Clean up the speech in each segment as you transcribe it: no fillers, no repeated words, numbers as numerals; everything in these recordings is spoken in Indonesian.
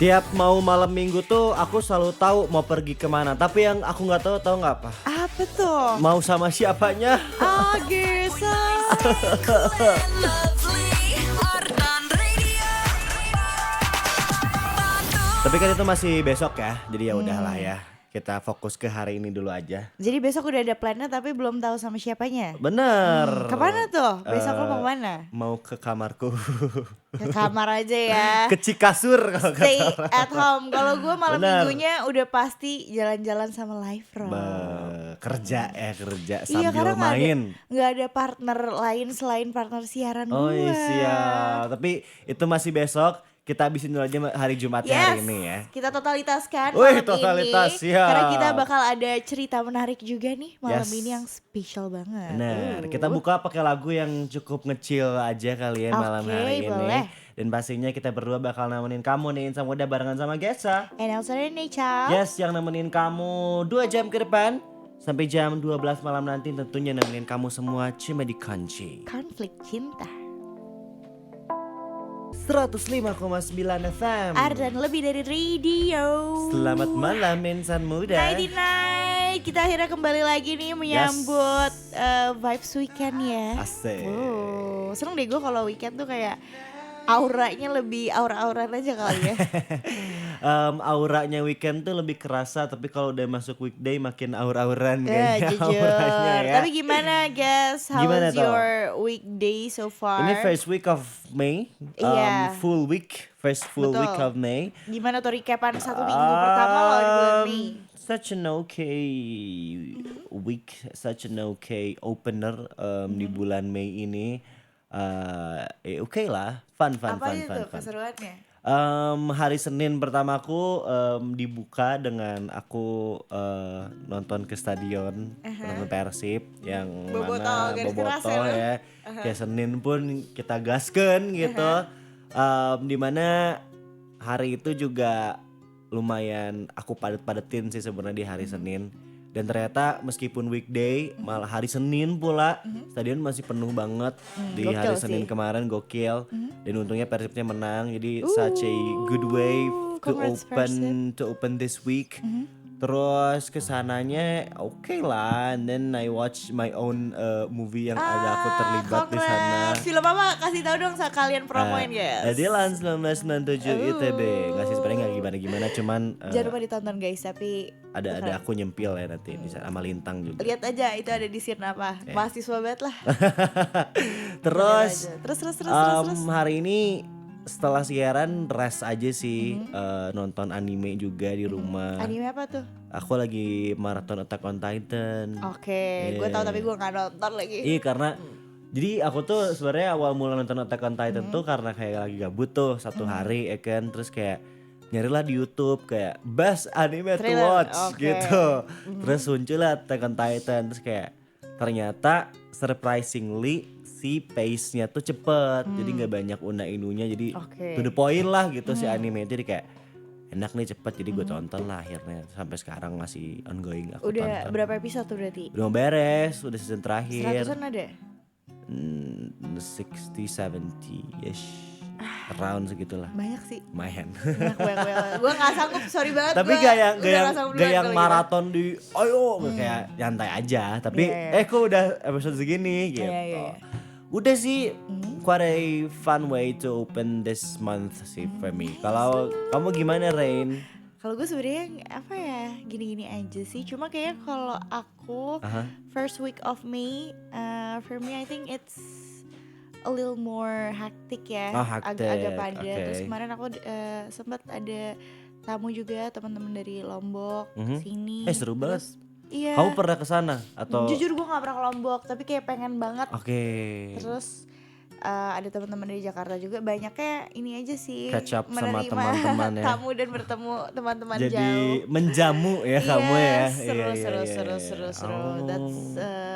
Tiap mau malam minggu tuh aku selalu tahu mau pergi kemana. Tapi yang aku nggak tahu nggak apa? Apa tuh? Mau sama siapanya? Agesa. Tapi kan itu masih besok ya. Jadi ya udahlah ya. Kita fokus ke hari ini dulu aja. Jadi besok udah ada plannya tapi belum tahu sama siapanya. Bener. Kemana tuh? Besok lo mau kemana? Mau ke kamarku. Ke kamar aja ya. Ke Cikasur kalau kata Stay orang. at home. Kalau gue malam Bener. minggunya udah pasti jalan-jalan sama Live Rock. Kerja kerja Iya, sambil karena main. nggak ada partner lain selain partner siaran Oh gue. iya siap. Tapi itu masih besok. Kita habisin dulu aja hari Jumatnya hari ini ya. Kita totalitaskan Wih, malam totalitas, ini. siap. Karena kita bakal ada cerita menarik juga nih malam Yes. ini yang spesial banget. Benar, kita buka pakai lagu yang cukup ngecil aja kali ya malam Oke, hari ini. boleh. Dan pastinya kita berdua bakal nemenin kamu nih Insan Muda barengan sama Gesa. And also Necha. Yes, yang nemenin kamu 2 jam ke depan. Sampai jam 12 malam nanti tentunya nemenin kamu semua cuma di Kunci. Konflik cinta. 105,9 FM. Ardan lebih dari radio. Selamat malam Insan Muda. Nighty night. Kita akhirnya kembali lagi nih menyambut vibes weekend ya. Asik. Oh, seneng deh gue kalau weekend tuh kayak auranya lebih aura-auran aja kali ya. Auranya weekend tuh lebih kerasa, tapi kalau udah masuk weekday makin aur-auran kayaknya Jujur. auranya ya. Tapi gimana guys? How Gimana was tuh? your weekday so far? Ini first week of May, Iya. full week, first full Betul. week of May. Gimana tuh recapan 1 minggu pertama lo di bulan Mei? Such an okay week, such an okay opener di bulan Mei ini. Oke lah, fun. Apa aja tuh keseruannya? Hari Senin pertamaku dibuka dengan aku nonton ke stadion, nonton Persib yang Bobotoh, mana garis keras Bobotoh ya, ya. Kayak Senin pun kita gaskeun gitu. Dimana hari itu juga lumayan aku padet-padetin sih sebenarnya di hari Senin. Dan ternyata meskipun weekday malah hari Senin pula stadion masih penuh banget di gokil hari sih. Senin kemarin gokil. Dan untungnya Persibnya menang jadi such a good way to congrats, open this week. Terus kesananya oke lah, and then I watch my own movie yang ada aku terlibat di sana. Congrats. Film apa? Kasih tahu dong kalian promoin guys. Adilan 1997 ITB. Nggak sih sebenarnya nggak gimana-gimana, cuman Jangan lupa ditonton guys, tapi ada aku nyempil ya nanti di sana sama Lintang juga. lihat aja itu ada di scene apa. Mahasiswa banget lah. Terus Terus. hari ini setelah siaran rest aja sih, nonton anime juga di rumah. Anime apa tuh? Aku lagi maraton Attack on Titan. Oke, gue tahu tapi gue nggak nonton lagi. Iya karena jadi aku tuh sebenarnya awal mula nonton Attack on Titan tuh karena kayak lagi gabut tuh satu hari ya kan, terus kayak nyarilah di YouTube kayak best anime to Trailer, watch oke. gitu. Terus muncullah Attack on Titan, terus kayak ternyata surprisingly si pace-nya tuh cepet, jadi nggak banyak una-inunya, jadi Oke. to the point lah gitu si anime itu, jadi kayak enak nih cepet, jadi gue tonton lah akhirnya sampai sekarang masih ongoing aku Udah tonton. berapa episode tuh berarti? Udah mau beres, udah season terakhir. 100-an ada? 60-70-ish around segitulah. Banyak sih. Lumayan. Banyak. Gue gak sanggup, sorry banget. Tapi gua gak yang udah nggak sanggup duluan kalau gitu. maraton di ayo kayak nyantai aja. Tapi Iya. kok udah episode segini gitu. Iya. Udah sih quite a fun way to open this month sih for me. Kalau kamu gimana Rain? Kalau gue sebenarnya apa ya, gini-gini aja sih. Cuma kayaknya kalau aku first week of May, for me I think it's a little more hectic ya. Oh, hectic, Agak padat. oke. Terus kemarin aku sempat ada tamu juga, teman-teman dari Lombok sini. Seru banget. Iya. Kamu pernah ke sana atau? Jujur gue gak pernah ke Lombok, tapi kayak pengen banget. Oke. Terus ada teman-teman dari Jakarta juga, banyaknya ini aja sih, Catch up sama menerima teman-teman ya. tamu dan bertemu teman-teman Jadi jauh. menjamu ya kamu ya. Seru. Oh.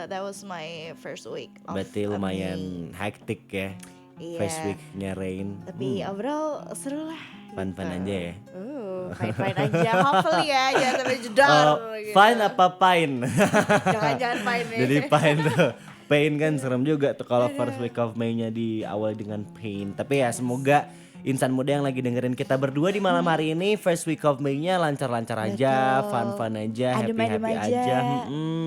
That was my first week of Berarti May. lumayan hektik ya. Iya. First weeknya Rain. Tapi overall seru lah. Fun-fun aja ya. Fine aja. Hopefully ya, jangan sampai jedar. gitu. Fine apa pine? Jangan fine ya. Jadi pine tuh. Pain kan serem juga tuh kalau first week of May-nya diawali dengan pain. Tapi ya semoga insan muda yang lagi dengerin kita berdua di malam hari ini first week of May-nya lancar-lancar aja, Betul. fun-fun aja, Adem-adem happy-happy aja. aja.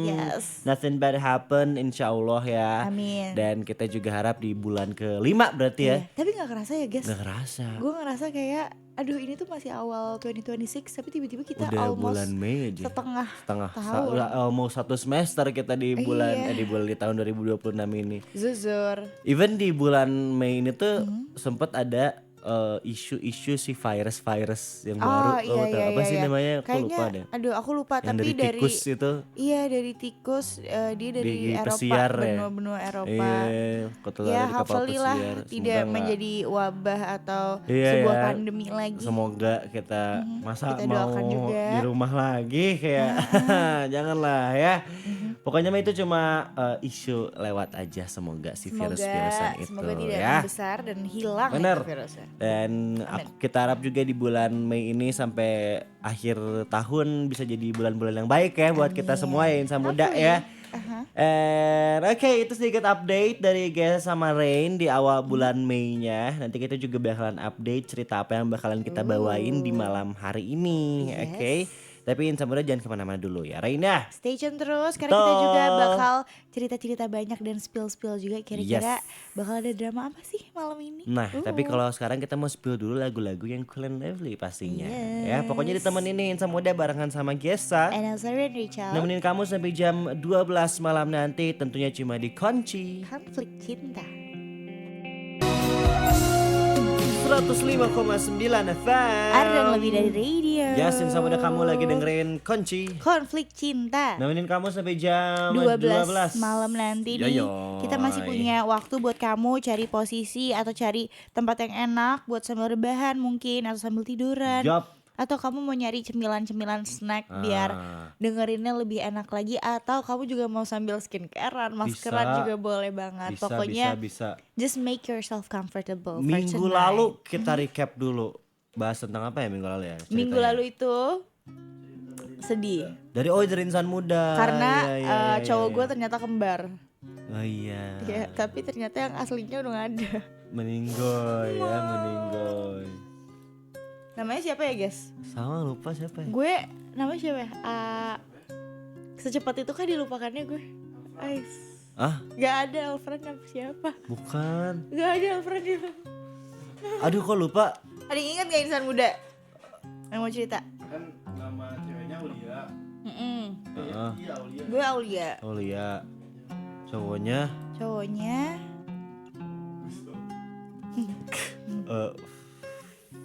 Yes. Nothing bad happen insya Allah ya. Amin. Dan kita juga harap di bulan ke-5 berarti ya. Iya. Tapi gak kerasa ya guys. Gak kerasa. Gue ngerasa kayak aduh ini tuh masih awal 2026 tapi tiba-tiba kita Udah almost bulan Mei aja. setengah tahun. Udah almost 1 semester kita di bulan di tahun 2026 ini. Zuzur. Even di bulan Mei ini tuh sempet ada isu-isu si virus yang baru. Iya, iya, apa sih iya. namanya? Aku Kayaknya, lupa deh. aduh aku lupa Yang tapi dari tikus itu. Iya dari tikus, dia dari Di Eropa, pesiar ya? benua Eropa. Iya, ketularan Ya di kapal hopefully lah pesiar. tidak Semoga nggak. menjadi wabah atau Iya, sebuah ya. pandemi lagi. Semoga kita masa Kita mau doakan juga. di rumah lagi kayak janganlah ya. Pokoknya mah itu cuma isu lewat aja, semoga si virus-virusan itu Semoga tidak ya. membesar dan hilang Bener. itu virusnya. Dan kita harap juga di bulan Mei ini sampai akhir tahun bisa jadi bulan-bulan yang baik ya buat kita semua ya insan muda ya. And oke, itu sedikit update dari Gesa sama Rain di awal bulan Mei-nya. Nanti kita juga bakalan update cerita apa yang bakalan kita bawain di malam hari ini. Yes. Oke. Tapi insan muda jangan kemana-mana dulu ya, Rain ya. Stay tune terus karena kita juga bakal cerita-cerita banyak dan spill-spill juga kira-kira bakal ada drama apa sih malam ini. Nah, tapi kalau sekarang kita mau spill dulu lagu-lagu yang cool and lively pastinya. Ya, pokoknya ditemenin nih insan muda barengan sama Gesa. And also Rachel. Nemenin kamu sampai jam 12 malam nanti tentunya cuma di Kunci Konflik cinta. 105,9 FM. Ada yang lebih dari radio. Yasin sama kamu lagi dengerin Kunci. Konflik cinta. Nemenin kamu sampai jam 12 malam nanti nih. Yoyoy. Kita masih punya waktu buat kamu cari posisi atau cari tempat yang enak buat sambil rebahan mungkin atau sambil tiduran. Job. Atau kamu mau nyari cemilan-cemilan snack biar dengerinnya lebih enak lagi. Atau kamu juga mau sambil skincarean, maskeran juga boleh banget. Pokoknya bisa. just make yourself comfortable for Minggu tonight. lalu kita recap dulu. Bahas tentang apa ya minggu lalu ya? Ceritanya. Minggu lalu itu sedih. Dari insan muda. Karena Iya, cowok iya. gue ternyata kembar. Oh iya. Ya, tapi ternyata yang aslinya udah gak ada. Meninggoy ya, meninggoy. Namanya siapa ya guys? Sama lupa siapa ya? Gue namanya siapa ya? Secepat itu kan dilupakannya gue. Ais. Gak ada Alfred apa siapa? Bukan. Gak ada Alfred juga. Aduh kok lupa. Ada yang ingat gak insan muda? Yang mau cerita? Kan nama ceweknya Aulia. Iya Aulia. Gue Aulia. Aulia. Cowoknya Cowoknya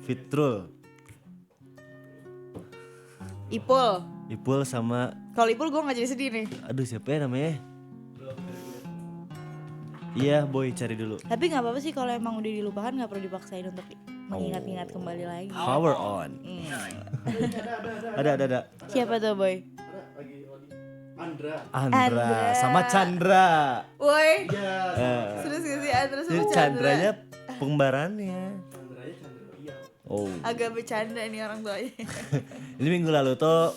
Fitrul. Ipul sama Kalau Ipul gue gak jadi sedih nih. aduh siapa ya namanya? Iya boy cari dulu. Tapi gak apa-apa sih kalau emang udah dilupakan gak perlu dipaksain untuk mengingat-ingat kembali lagi. Power on. Ada. Siapa tuh boy? Andra. Sama Chandra. Woi. Iya. Terus gak sih Andra sama Ini Chandra? Chandranya pembarannya. Oh. Agak bercanda nih orang tuanya. Ini minggu lalu tuh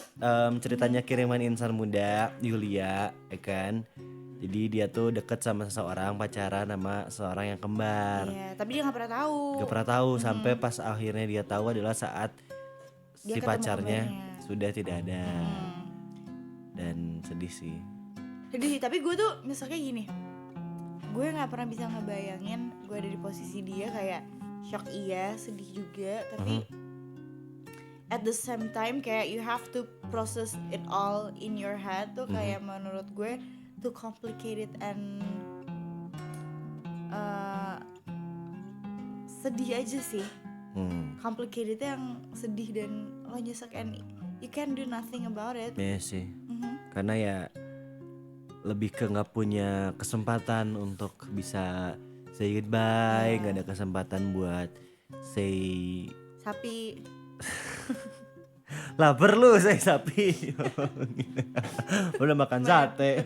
ceritanya kiriman insan muda Yulia, ya kan? Jadi dia tuh deket sama seseorang, pacaran sama seseorang yang kembar. Iya, tapi dia gak pernah tahu. Gak pernah tahu sampai pas akhirnya dia tahu adalah saat Dia si ketemu pacarnya kembarnya. sudah tidak ada. Dan sedih sih. Sedih, tapi gue tuh misalnya gini. Gue gak pernah bisa ngebayangin gue ada di posisi dia kayak shock iya, sedih juga, tapi at the same time kayak you have to process it all in your head tuh kayak menurut gue too complicated and sedih aja sih. Complicated yang sedih dan lo nyesek and you can do nothing about it. Iya sih. Karena ya lebih ke nggak punya kesempatan untuk bisa say goodbye, nggak ada kesempatan buat say Sapi. lapar lu say sapi. Udah makan sate.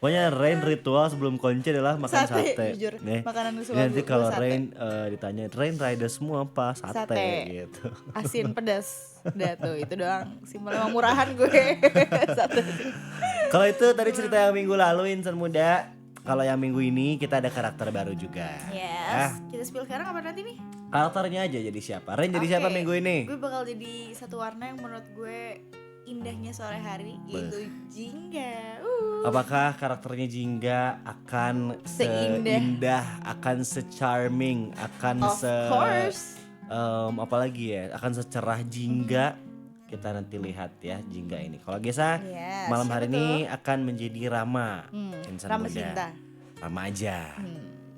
Pokoknya Rain ritual sebelum kunci adalah makan sate. Jujur, Nih, makanan kesukaan ini nanti gue kalau sate. Rain ditanya Rain rider semua apa sate, Sate. gitu. Asin pedas. Udah tuh itu doang. Simpel emang murahan gue. Satu. Kalau itu tadi cerita yang minggu lalu Insan Muda. Kalau yang minggu ini kita ada karakter baru juga. Yes. Kita spill sekarang apa nanti nih? Karakternya aja jadi siapa? Ren jadi siapa Oke, minggu ini? Gue bakal jadi satu warna yang menurut gue indahnya sore hari, yaitu Jingga. Apakah karakternya Jingga akan seindah, akan se-charming, akan Of course. apalagi ya, akan secerah Jingga? Kita nanti lihat ya Jingga ini. Kalau Gesa Yes, malam hari siapa ini akan menjadi Rama, Insan Rama Muda. Sinta. Rama aja.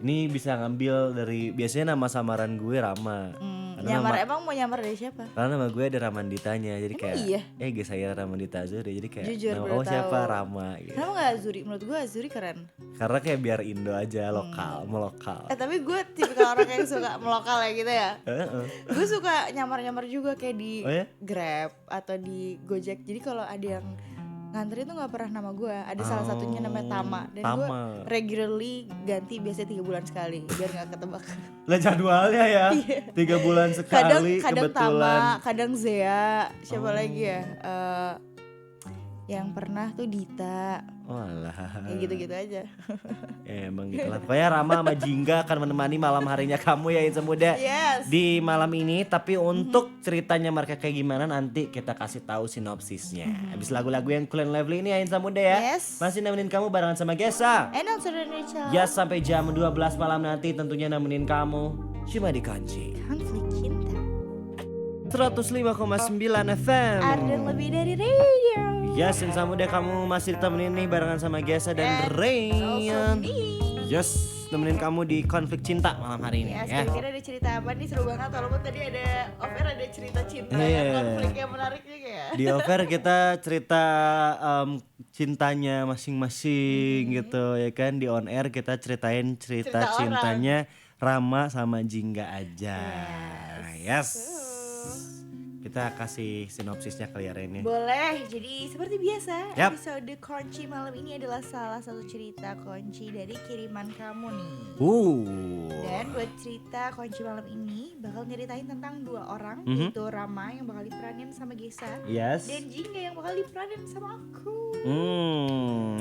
Ini bisa ngambil dari biasanya nama samaran gue Rama. Karena Emang mau nyamar dari siapa? karena nama gue ada Ramanditanya, jadi kayak iya? Guys saya Ramandita Azuri, jadi kayak Jujur, nama baru kamu siapa tahu. Rama gitu. Kenapa gak Azuri? Menurut gue Azuri keren. Karena kayak biar Indo aja, lokal, melokal. Tapi gue tipikal orang yang suka melokal ya gitu ya. Heeh. Gue suka nyamar-nyamar juga kayak di Oh ya? Grab atau di Gojek. Jadi kalau ada yang ngantri tuh nggak pernah nama gue. Ada salah satunya namanya Tama. Dan gue Tama. regularly ganti biasanya 3 bulan sekali biar nggak ketebak. Lah jadwalnya ya, 3 bulan sekali kadang kebetulan. Tama, kadang Zea, siapa lagi ya? Yang pernah tuh Dita. Walah. Kayak gitu-gitu aja. Emang gitu lah. Pokoknya Rama sama Jingga akan menemani malam harinya kamu ya Insan Muda. Yes. Di malam ini, tapi untuk ceritanya mereka kayak gimana nanti kita kasih tahu sinopsisnya. Habis lagu-lagu yang cool and lively ini ya Insan Muda ya. Yes. Masih nemenin kamu barengan sama Gesa. Announcer Indonesia. Ya sampai jam 12 malam nanti tentunya nemenin kamu cuma di Kunci Konflik cinta. 105,9 FM. Ada lebih dari radio. Yes, Insan Muda kamu masih ditemenin nih barengan sama Gesa dan Rayan. Yes, nemenin kamu di Konflik Cinta malam hari ini Ya, ya. kira-kira ada cerita apa nih, seru banget. Walaupun tadi ada off-air ada cerita cinta Iya. yang konflik yang menarik juga ya. Di offer kita cerita cintanya masing-masing gitu ya kan. Di on air kita ceritain cerita Cerita cintanya Rama sama Jingga aja. Yes. Kita kasih sinopsisnya kali ya Ren ya. Boleh, jadi seperti biasa Yap. episode kunci malam ini adalah salah satu cerita kunci dari kiriman kamu nih. Dan buat cerita kunci malam ini bakal nyeritain tentang 2 orang, yaitu Rama yang bakal diperanin sama Gesa Yes. dan Jingga yang bakal diperanin sama aku.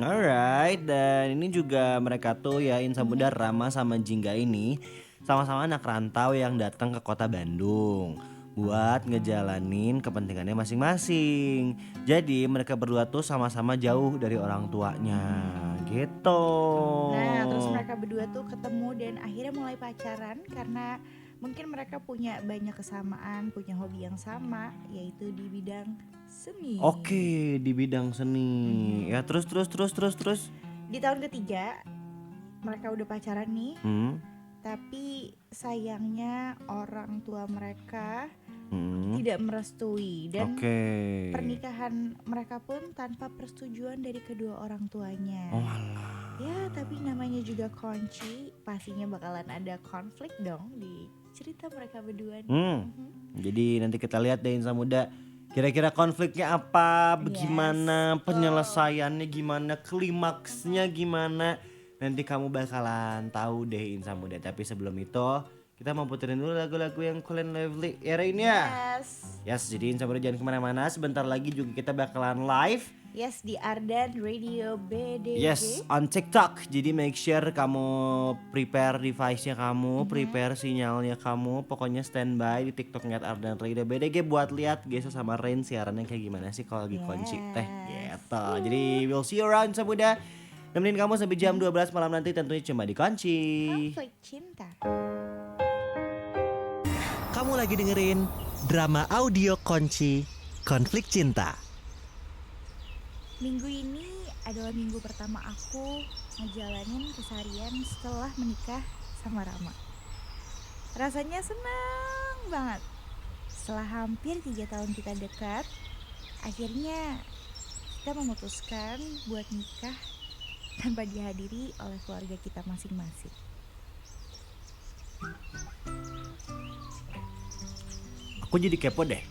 Alright. Dan ini juga mereka tuh ya Insan Muda, Rama sama Jingga ini sama-sama anak rantau yang datang ke kota Bandung buat ngejalanin kepentingannya masing-masing. Jadi mereka berdua tuh sama-sama jauh dari orang tuanya gitu. Nah, terus mereka berdua tuh ketemu dan akhirnya mulai pacaran karena mungkin mereka punya banyak kesamaan, punya hobi yang sama, yaitu di bidang seni. Oke, di bidang seni. Ya terus. Di tahun ketiga mereka udah pacaran nih, tapi sayangnya orang tua mereka tidak merestui dan pernikahan mereka pun tanpa persetujuan dari kedua orang tuanya. Oh alah. Ya, tapi namanya juga kunci, pastinya bakalan ada konflik dong di cerita mereka berdua nih. Jadi nanti kita lihat deh Insan Muda, kira-kira konfliknya apa, bagaimana penyelesaiannya, gimana klimaksnya, gimana. Nanti kamu bakalan tahu deh Insan Muda. Tapi sebelum itu kita mau puterin dulu lagu-lagu yang cool and lively ya Rain ya. Yes, jadi Insan Muda jangan kemana-mana. Sebentar lagi juga kita bakalan live. Yes, di Ardan Radio BDG. Yes, on TikTok. Jadi make sure kamu prepare device-nya kamu, prepare sinyalnya kamu. Pokoknya standby di TikToknya Ardan Radio BDG buat lihat Gesa sama Rain siarannya kayak gimana sih kalau lagi kunci teh gitu. Jadi we'll see you around Insan Muda. Nemenin kamu sampai jam 12 malam nanti tentunya cuma di Kunci. Konflik cinta. Kamu lagi dengerin drama audio Kunci Konflik Cinta. Minggu ini adalah minggu pertama aku ngejalanin keseharian setelah menikah sama Rama. Rasanya senang banget. Setelah hampir 3 tahun kita dekat, akhirnya kita memutuskan buat nikah tanpa dihadiri oleh keluarga kita masing-masing. Aku jadi kepo deh.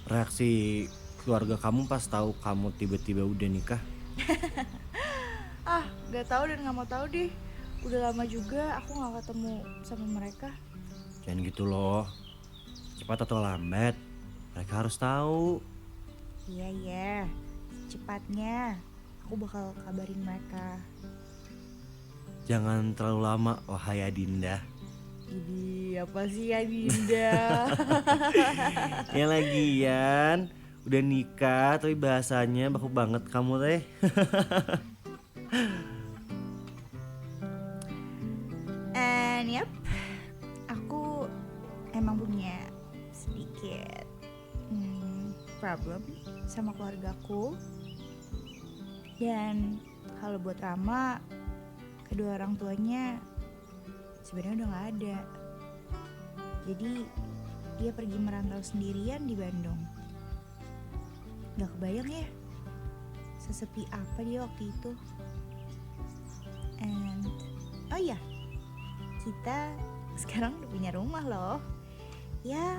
Reaksi keluarga kamu pas tahu kamu tiba-tiba udah nikah. Gak tahu dan gak mau tahu deh. Udah lama juga aku gak ketemu sama mereka. Jangan gitu loh. Cepat atau lambat mereka harus tahu. Iya, cepatnya. aku bakal kabarin mereka. Jangan terlalu lama, wahai Adinda. Ini apa sih ya Dinda? Ya lagian udah nikah tapi bahasanya baku banget kamu teh. And yep, aku emang punya sedikit problem sama keluargaku. Dan kalau buat Rama, kedua orang tuanya sebenarnya udah gak ada. Jadi dia pergi merantau sendirian di Bandung. Gak kebayang ya sesepi apa dia waktu itu. And oh iya, kita sekarang udah punya rumah loh. Ya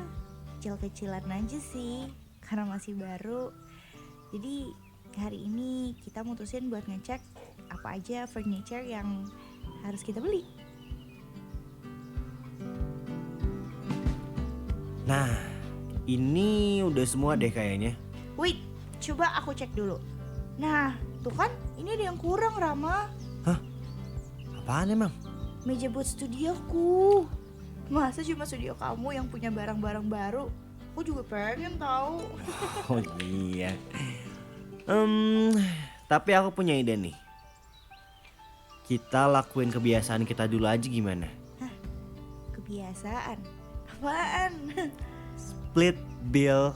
kecil-kecilan aja sih karena masih baru. Jadi hari ini kita mutusin buat ngecek apa aja furniture yang harus kita beli. Nah, ini udah semua deh kayaknya. Wait, coba aku cek dulu. Nah, tuh kan ini ada yang kurang Rama. Apaan emang? Meja buat studioku. Masa cuma studio kamu yang punya barang-barang baru? Aku juga pengen tahu. Oh iya. Tapi aku punya ide nih. Kita lakuin kebiasaan kita dulu aja gimana? Kebiasaan? Apaan? Split bill.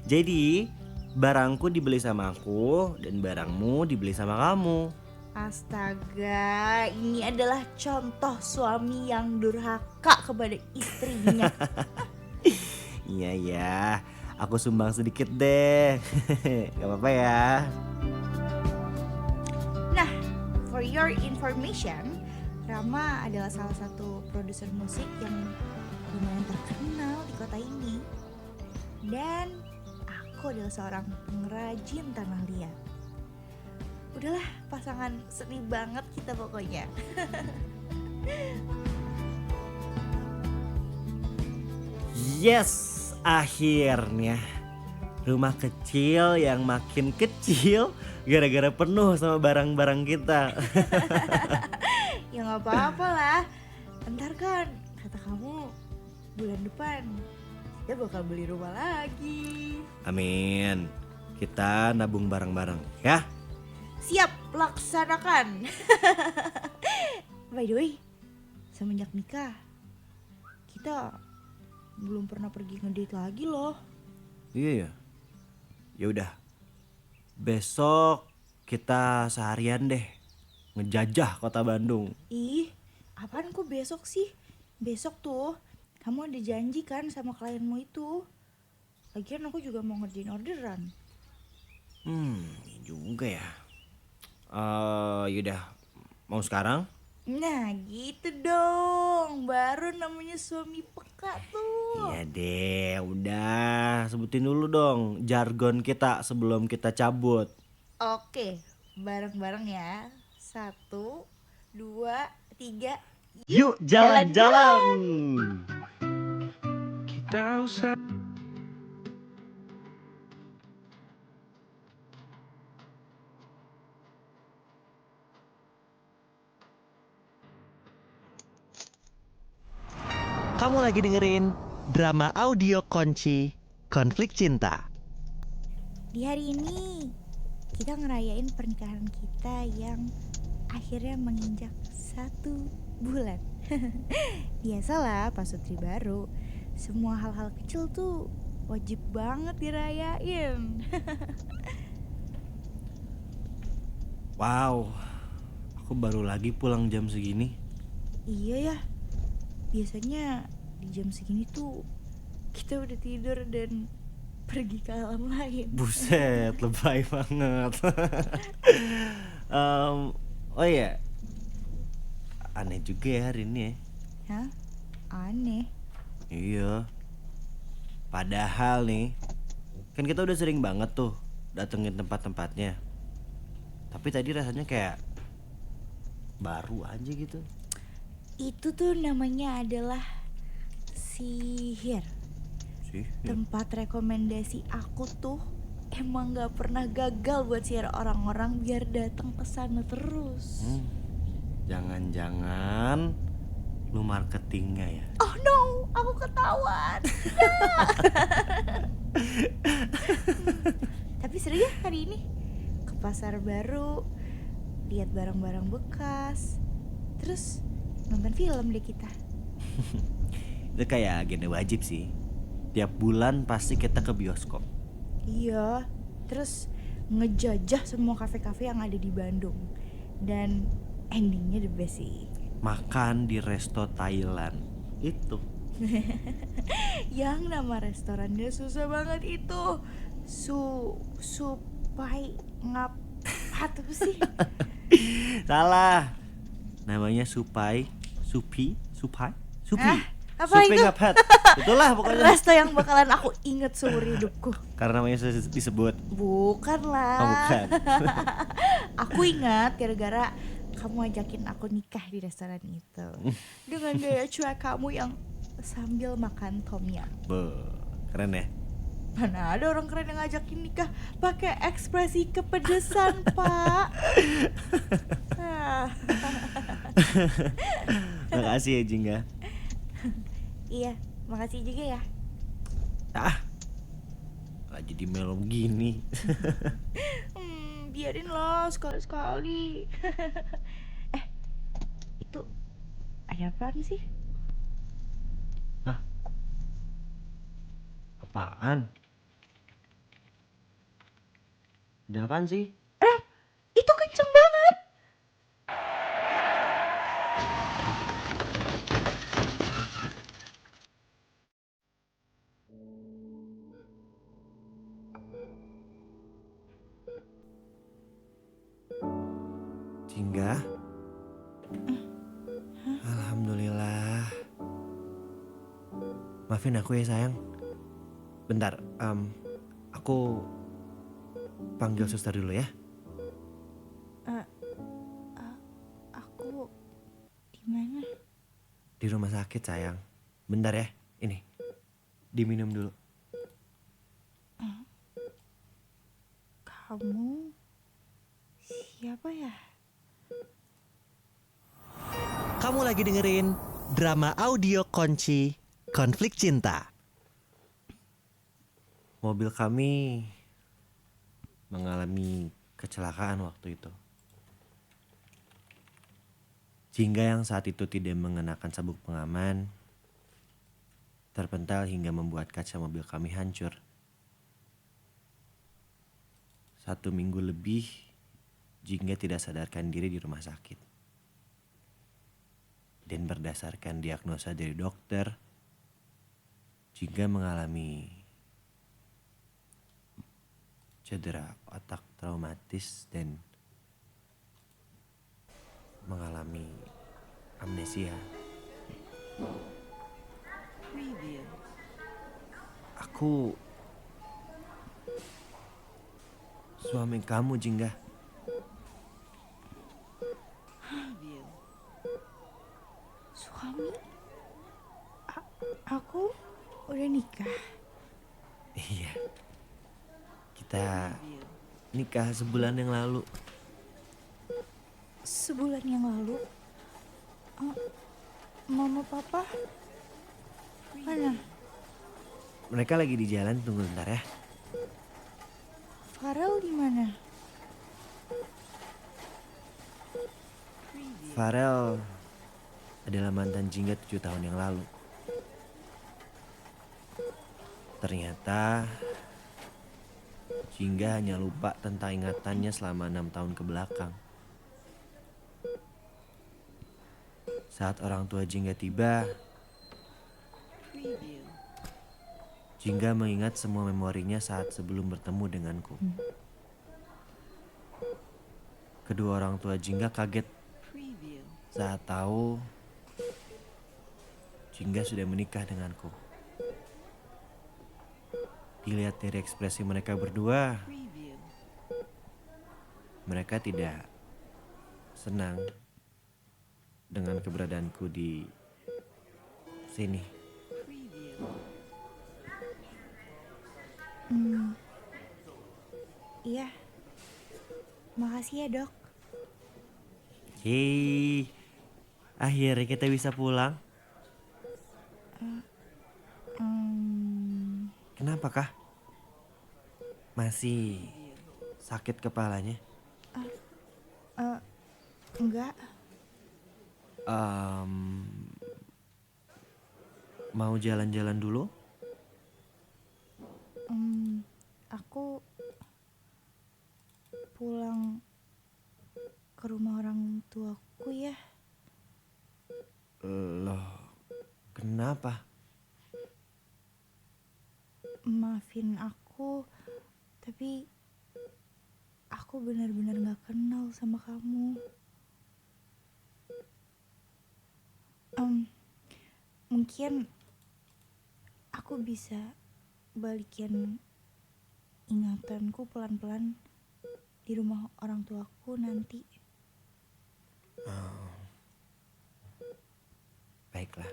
Jadi barangku dibeli sama aku dan barangmu dibeli sama kamu. Astaga, ini adalah contoh suami yang durhaka kepada istrinya. Iya ya, aku sumbang sedikit deh. Gak apa-apa ya. Nah, for your information, Rama adalah salah satu produser musik yang lumayan terkenal di kota ini. Dan aku adalah seorang pengrajin tanah liat. Udahlah, pasangan seni banget kita pokoknya. Yes, akhirnya rumah kecil yang makin kecil gara-gara penuh sama barang-barang kita. Ya gak apa-apa lah. Ntar kan kata kamu bulan depan kita bakal beli rumah lagi. Amin. Kita nabung bareng-bareng ya. Siap, laksanakan. By the way, semenjak nikah kita belum pernah pergi ngedate lagi loh. Iya ya. Ya udah. Besok kita seharian deh ngejajah kota Bandung. Ih, apaan kok besok sih? Besok tuh kamu ada janji kan sama klienmu itu. Lagian aku juga mau ngerjain orderan. Ini juga ya. Yaudah, mau sekarang? Nah gitu dong, baru namanya suami peka tuh. Iya deh, udah sebutin dulu dong jargon kita sebelum kita cabut. Oke, bareng-bareng ya. 1, 2, 3. Yuk jalan-jalan. Kita usah. Kamu lagi dengerin drama audio Konci Konflik Cinta. Di hari ini kita ngerayain pernikahan kita yang akhirnya menginjak 1 bulan. Biasalah pas sutri baru, semua hal-hal kecil tuh wajib banget dirayain. Wow, aku baru lagi pulang jam segini. Iya ya, biasanya di jam segini tuh kita udah tidur dan pergi ke alam lain. Buset, lebay banget. Oh iya, aneh juga ya hari ini ya. Hah? Aneh. Iya. Padahal nih, kan kita udah sering banget tuh datengin tempat-tempatnya. Tapi tadi rasanya kayak baru aja gitu. Itu tuh namanya adalah sihir. Sih. Tempat rekomendasi aku tuh emang gak pernah gagal buat share orang-orang biar datang ke sana terus. Jangan-jangan lu marketingnya ya? Oh no, aku ketahuan. Tapi seru ya hari ini. Ke pasar baru, lihat barang-barang bekas, terus nonton film deh kita. Itu kayak agenda wajib sih. Tiap bulan pasti kita ke bioskop. Iya, terus ngejajah semua kafe-kafe yang ada di Bandung. Dan endingnya the best sih. Makan di resto Thailand. Itu. Yang nama restorannya susah banget itu. Supai ngap apa sih? Salah. Namanya Supai. Supi. Apa Supi itu? ngapet. Itulah pokoknya. Resto yang bakalan aku inget seumur hidupku. Karena namanya sudah disebut. Bukan lah. Oh, bukan. Aku ingat gara-gara kamu ajakin aku nikah di restoran itu. Dengan gaya cuek kamu yang sambil makan tom yum. Keren ya. Mana ada orang keren yang ngajakin nikah pakai ekspresi kepedesan, Pak. Makasih ya Jingga. Iya, makasih juga ya. Malah jadi melo gini. Biarin lah sekali-sekali. Itu ada apaan sih? Apaan? Ada apaan sih? Itu kenceng banget. Jingga? Alhamdulillah. Maafin aku ya sayang. Bentar, aku panggil suster dulu ya. Aku di mana? Di rumah sakit sayang. Bentar ya, ini diminum dulu. Kamu siapa ya? Kamu lagi dengerin drama audio Kunci Konflik Cinta. Mobil kami mengalami kecelakaan waktu itu. Jingga yang saat itu tidak mengenakan sabuk pengaman terpental hingga membuat kaca mobil kami hancur. 1 minggu lebih Jingga tidak sadarkan diri di rumah sakit. Dan berdasarkan diagnosa dari dokter, Jingga mengalami cedera otak traumatis dan mengalami amnesia. Aku suami kamu, Jingga. Suami? Aku udah nikah. Iya. Kita nikah sebulan yang lalu. Sebulan yang lalu. Mama papa mana? Mereka lagi di jalan, tunggu bentar ya. Farel di mana? Farel adalah mantan Jingga 7 tahun yang lalu. Ternyata Jingga hanya lupa tentang ingatannya selama 6 tahun ke belakang. Saat orang tua Jingga tiba, Jingga mengingat semua memorinya saat sebelum bertemu denganku. Kedua orang tua Jingga kaget saat tahu Jingga sudah menikah denganku. Dilihat dari ekspresi mereka berdua, mereka tidak senang dengan keberadaanku di sini. Iya. Makasih ya, Dok. Hei, akhirnya kita bisa pulang. Hmm, Kenapa kah? Masih sakit kepalanya? enggak. Em, Mau jalan-jalan dulu? Aku pulang ke rumah orang tuaku ya. Loh, kenapa? Maafin aku, tapi aku benar-benar gak kenal sama kamu. Mungkin aku bisa balikin ingatanku pelan-pelan di rumah orang tuaku nanti. Baiklah,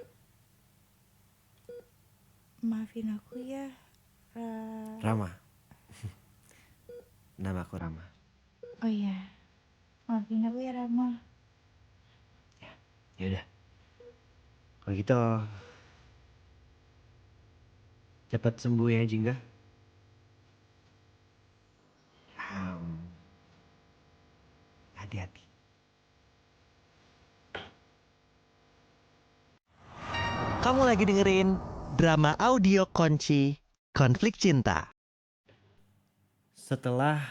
Maafin aku ya, Rama. Namaku Rama. Oh iya, maafin aku ya Rama. Yaudah, kalau gitu cepat sembuh ya Jingga. Hati-hati. Kamu lagi dengerin drama audio Kunci Konflik Cinta. Setelah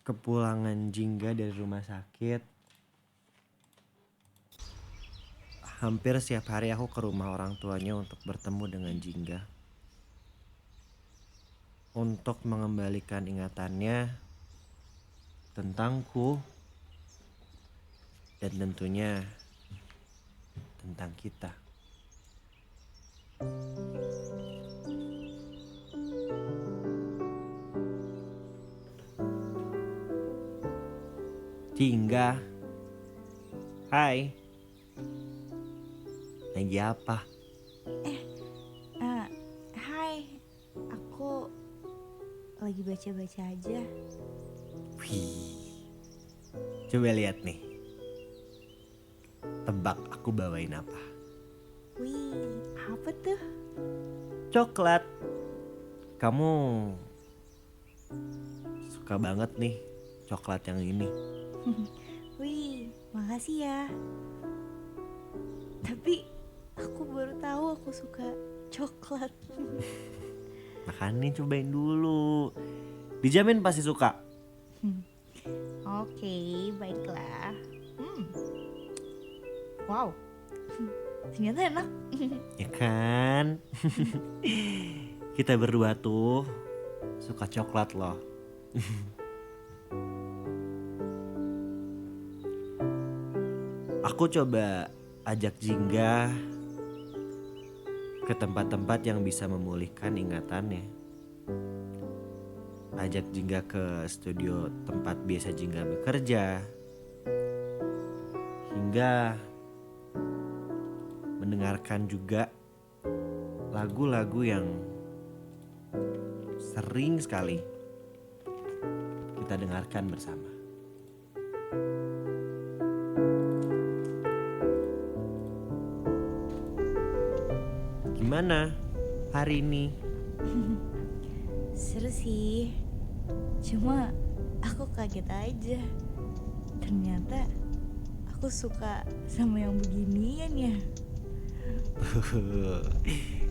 kepulangan Jingga dari rumah sakit, hampir setiap hari aku ke rumah orang tuanya untuk bertemu dengan Jingga. Untuk mengembalikan ingatannya tentangku dan tentunya tentang kita. Jingga, hai. Lagi apa? Hai, aku lagi baca-baca aja. Wih, coba lihat nih. Tebak aku bawain apa? Wih, apa tuh? Coklat. Kamu suka banget nih coklat yang ini. Wih, makasih ya. Tapi aku baru tahu aku suka coklat. Makanya cobain dulu. Dijamin pasti suka. Oke, baiklah. Wow, ternyata enak. Ya kan? Kita berdua tuh suka coklat loh. Aku coba ajak Jingga ke tempat-tempat yang bisa memulihkan ingatannya. Ajak Jingga ke studio tempat biasa Jingga bekerja. Hingga mendengarkan juga lagu-lagu yang sering sekali kita dengarkan bersama. Gimana hari ini? Seru sih. Cuma aku kaget aja. Ternyata aku suka sama yang beginian ya.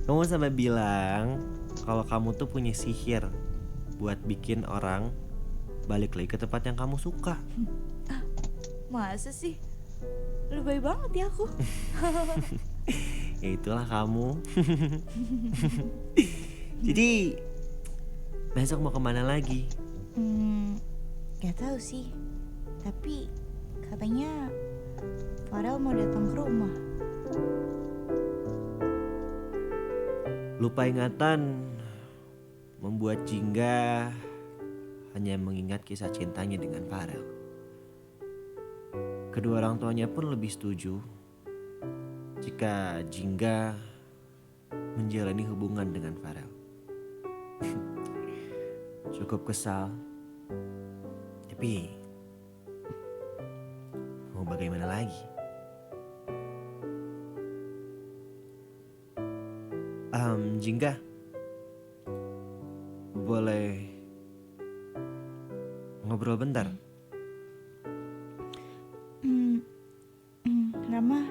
Kamu sampai bilang kalau kamu tuh punya sihir buat bikin orang balik lagi ke tempat yang kamu suka. Masa sih? Lebay banget ya aku. Ya itulah kamu. Jadi besok mau kemana lagi? Gak tahu sih. Tapi katanya Farel mau datang ke rumah. Lupa ingatan membuat Jingga hanya mengingat kisah cintanya dengan Farel. Kedua orang tuanya pun lebih setuju jika Jingga menjalani hubungan dengan Farel. cukup kesal. Tapi mau bagaimana lagi? Jingga, boleh ngobrol bentar? Rama,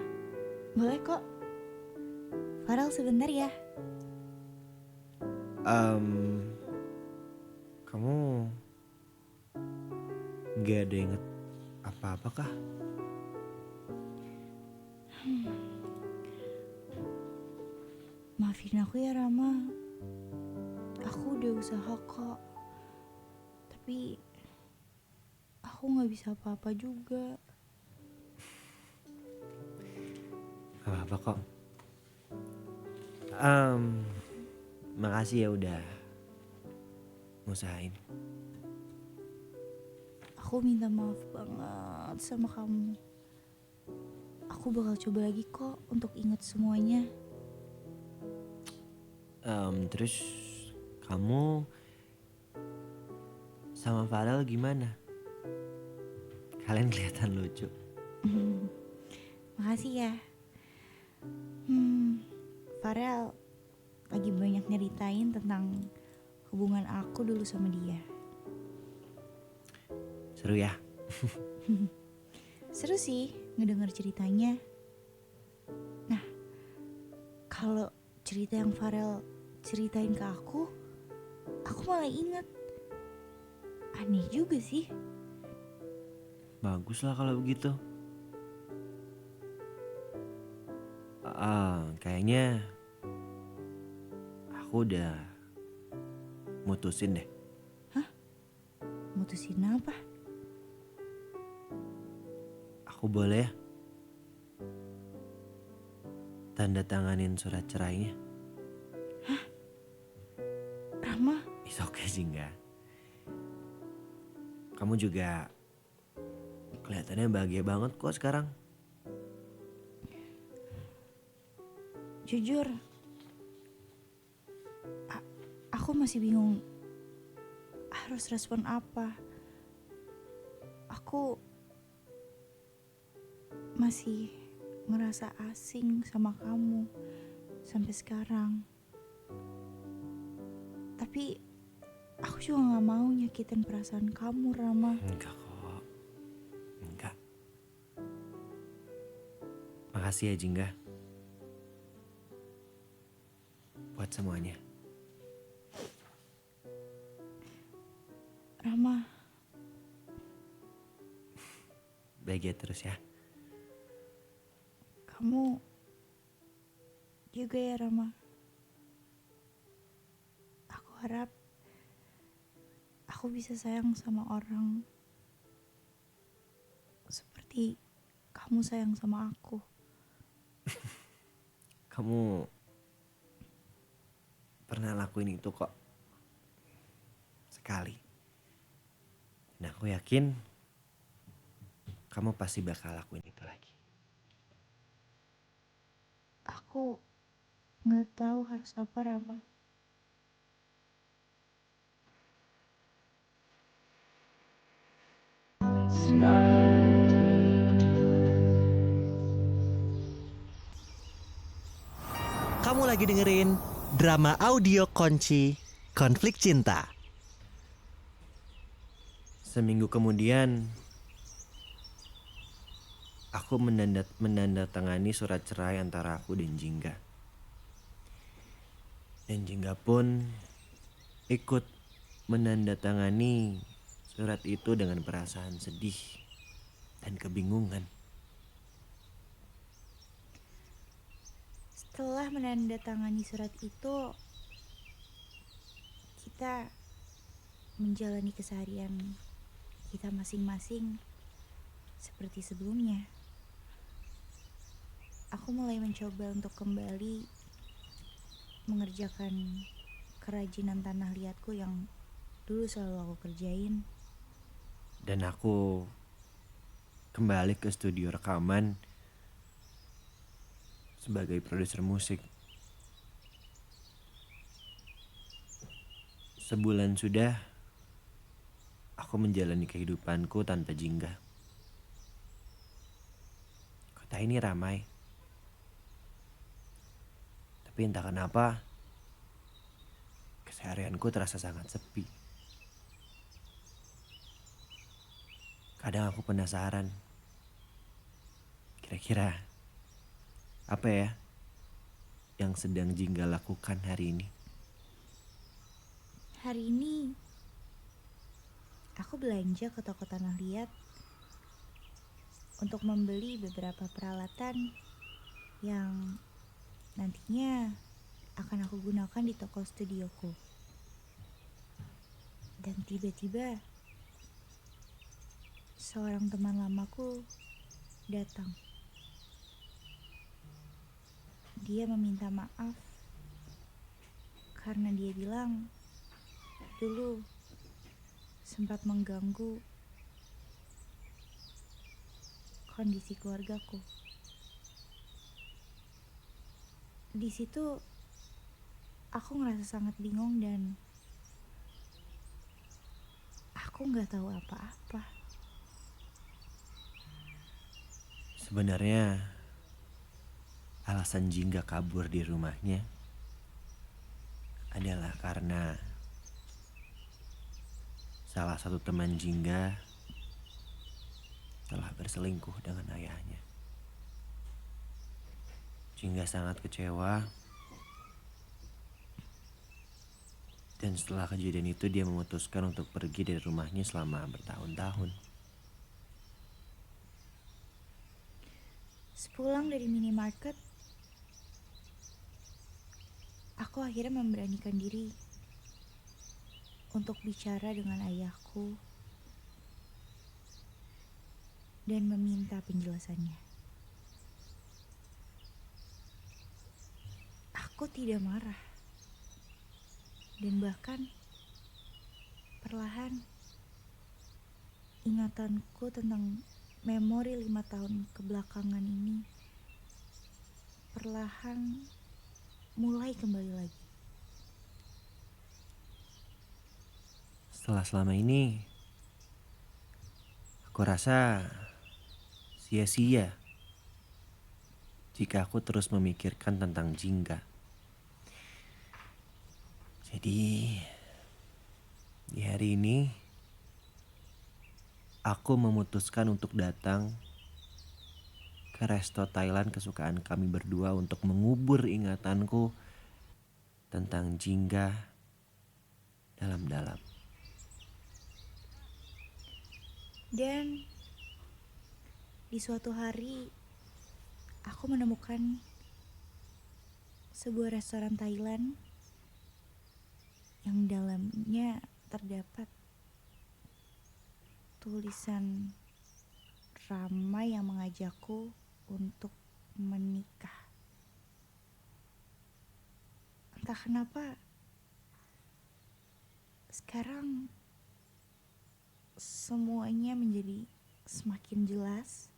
boleh kok. Farel sebentar ya. Kamu gak ada inget apa-apa kah? Maafin aku ya Rama. Aku udah usaha kok. Tapi aku gak bisa apa-apa juga. Gak apa-apa kok. Makasih ya udah ngusahain. Aku minta maaf banget sama kamu. Aku bakal coba lagi kok untuk ingat semuanya. Terus kamu sama Farel gimana? Kalian kelihatan lucu. Makasih ya. Farel lagi banyak nyeritain tentang hubungan aku dulu sama dia. Seru ya? Seru sih ngedenger ceritanya. Nah, kalau cerita yang Farel ceritain ke aku malah inget. Aneh juga sih. Bagus lah kalau begitu. Kayaknya aku udah mutusin deh. Mutusin apa? Aku boleh ya tanda tanganin surat cerainya? Rama, It's okay sih enggak. Kamu juga kelihatannya bahagia banget kok sekarang. jujur aku masih bingung harus respon apa. Aku masih ngerasa asing sama kamu sampai sekarang. Tapi aku juga gak mau nyakitin perasaan kamu, Rama. Enggak kok. Enggak. Makasih ya Jingga. Buat semuanya. Rama, Bahagia terus ya. kamu juga ya, Rama. Aku harap aku bisa sayang sama orang seperti kamu sayang sama aku. Kamu pernah lakuin itu kok. Sekali. Dan aku yakin kamu pasti bakal lakuin itu lagi. Aku nggak tahu harus apa, Rama. Kamu lagi dengerin drama audio Kunci Konflik Cinta. Seminggu kemudian aku menandatangani surat cerai antara aku dan Jingga. Dan Jingga pun ikut menandatangani surat itu dengan perasaan sedih dan kebingungan. Setelah menandatangani surat itu, kita menjalani keseharian kita masing-masing seperti sebelumnya. Aku mulai mencoba untuk kembali mengerjakan kerajinan tanah liatku yang dulu selalu aku kerjain. Dan aku kembali ke studio rekaman sebagai produser musik. Sebulan sudah aku menjalani kehidupanku tanpa Jingga. Kota ini ramai. Tapi entah kenapa, keseharianku terasa sangat sepi. Kadang aku penasaran, kira-kira apa ya yang sedang Jingga lakukan hari ini? Hari ini aku belanja ke toko tanah liat untuk membeli beberapa peralatan yang nantinya akan aku gunakan di toko studioku. Dan tiba-tiba seorang teman lamaku datang. Dia meminta maaf karena dia bilang dulu sempat mengganggu kondisi keluargaku. Di situ aku ngerasa sangat bingung dan aku nggak tahu apa-apa. Sebenarnya alasan Jingga kabur di rumahnya adalah karena salah satu teman Jingga telah berselingkuh dengan ayahnya. Jingga sangat kecewa. Dan setelah kejadian itu dia memutuskan untuk pergi dari rumahnya selama bertahun-tahun. Sepulang dari minimarket, aku akhirnya memberanikan diri untuk bicara dengan ayahku dan meminta penjelasannya. Aku tidak marah. Dan bahkan perlahan ingatanku tentang memori 5 tahun kebelakangan ini perlahan mulai kembali lagi. Setelah selama ini, aku rasa sia-sia jika aku terus memikirkan tentang Jingga. Jadi, di hari ini, aku memutuskan untuk datang ke resto Thailand kesukaan kami berdua untuk mengubur ingatanku tentang Jingga dalam-dalam. Dan di suatu hari aku menemukan sebuah restoran Thailand yang dalamnya terdapat tulisan Rama yang mengajakku untuk menikah. Entah kenapa sekarang semuanya menjadi semakin jelas.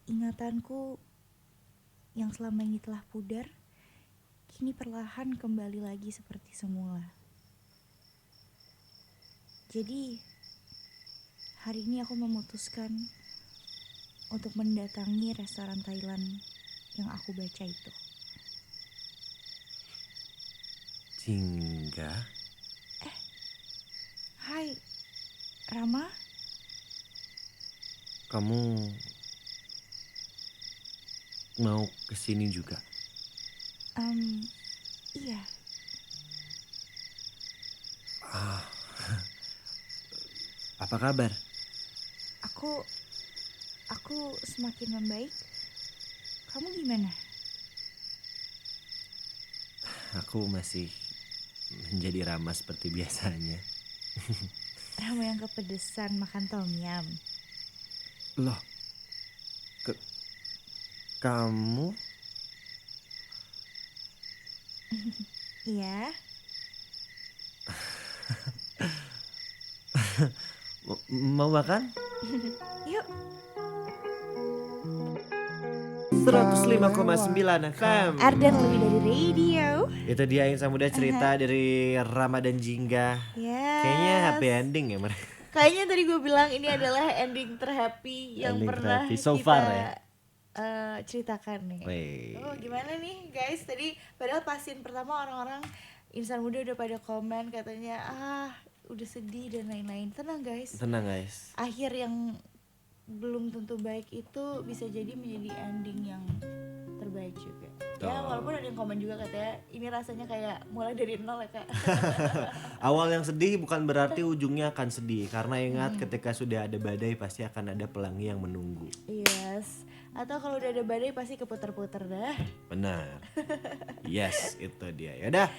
Ingatanku yang selama ini telah pudar kini perlahan kembali lagi seperti semula. Jadi hari ini aku memutuskan untuk mendatangi restoran Thailand yang aku baca itu. Jingga? Hai, Rama? Kamu mau kesini juga? Iya. Apa kabar? Aku semakin membaik. Kamu gimana? Aku masih menjadi Rama seperti biasanya. Rama yang kepedesan makan tom yum. Loh, kamu? Iya. Mau makan? Yuk. 105,9 FM. Ardan lebih dari radio. Itu dia yang Muda cerita dari Rama dan Jingga. Ya. Kayaknya happy ending ya mereka. Kayaknya tadi gue bilang ini adalah ending terhappy yang Ending pernah terhappy so kita far ya? ceritakan nih. Wih. Oh gimana nih guys, tadi padahal pasin pertama orang-orang insan muda udah pada komen katanya udah sedih dan lain-lain. Tenang guys, Tenang guys. akhir yang belum tentu baik itu bisa jadi menjadi ending yang terbaik juga. Ya walaupun ada yang komen juga katanya ini rasanya kayak mulai dari nol ya kak. Awal yang sedih bukan berarti ujungnya akan sedih. Karena ingat ketika sudah ada badai pasti akan ada pelangi yang menunggu. Yes. Atau kalau udah ada badai pasti keputar-putar dah. Benar. Yes, itu dia. Yaudah,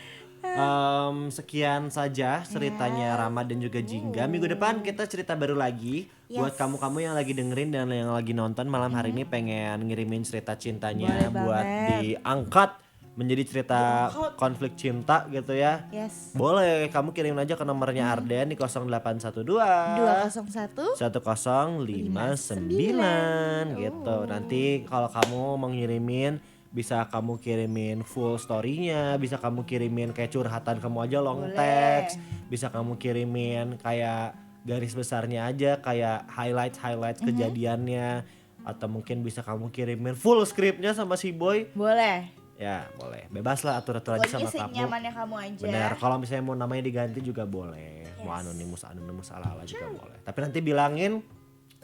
sekian saja ceritanya Rama dan juga Jingga. Minggu depan kita cerita baru lagi. Buat kamu-kamu yang lagi dengerin dan yang lagi nonton malam hari ini pengen ngirimin cerita cintanya Boleh buat banget. diangkat menjadi cerita konflik cinta gitu ya. Yes. Boleh, kamu kirim aja ke nomornya Arden di 0812 201 1059 gitu. Nanti kalau kamu mau ngirimin bisa kamu kirimin full story-nya, bisa kamu kirimin kayak curhatan kamu aja long text, bisa kamu kirimin kayak garis besarnya aja kayak highlight kejadiannya, atau mungkin bisa kamu kirimin full scriptnya sama si boy. boleh. Ya boleh, bebas lah atur-atur aja Pokoknya sama kamu. senyamannya kamu aja. Benar, kalau misalnya mau namanya diganti juga boleh. Mau anonimus ala-ala juga boleh. Tapi nanti bilangin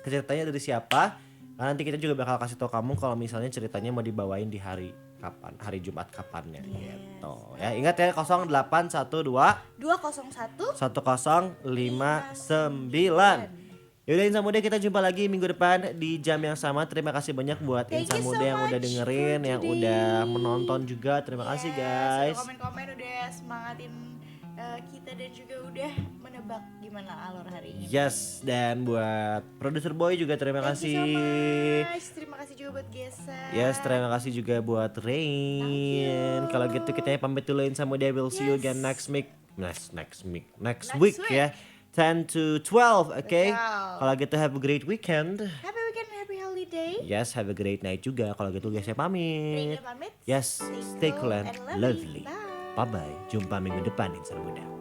ceritanya dari siapa. Karena nanti kita juga bakal kasih tau kamu kalau misalnya ceritanya mau dibawain di hari kapan, hari Jumat kapannya gitu. Ya ingat ya 0812 201 1059. Yaudah Insan Muda, kita jumpa lagi minggu depan di jam yang sama. Terima kasih banyak buat Thank Insan you so Muda yang udah much dengerin, for yang today. udah menonton juga. Terima kasih guys. Udah komen-komen udah semangatin kita dan juga udah menebak gimana alur hari ini. Yes, dan buat produser Boy juga terima Thank you so kasih. much. Terima kasih juga buat Gesa. Yes, terima kasih juga buat Rain. Kalau gitu kita pamit dulu Insan Muda. We'll see you again next week. Next week ya. 10 to 12, oke? Betul. Kalau gitu have a great weekend. Happy weekend, happy holiday. Yes, have a great night juga. Kalau gitu guys saya pamit. Raina pamit. Yes, stay cool and lovely. Bye. Bye-bye. Jumpa minggu depan Insan Muda.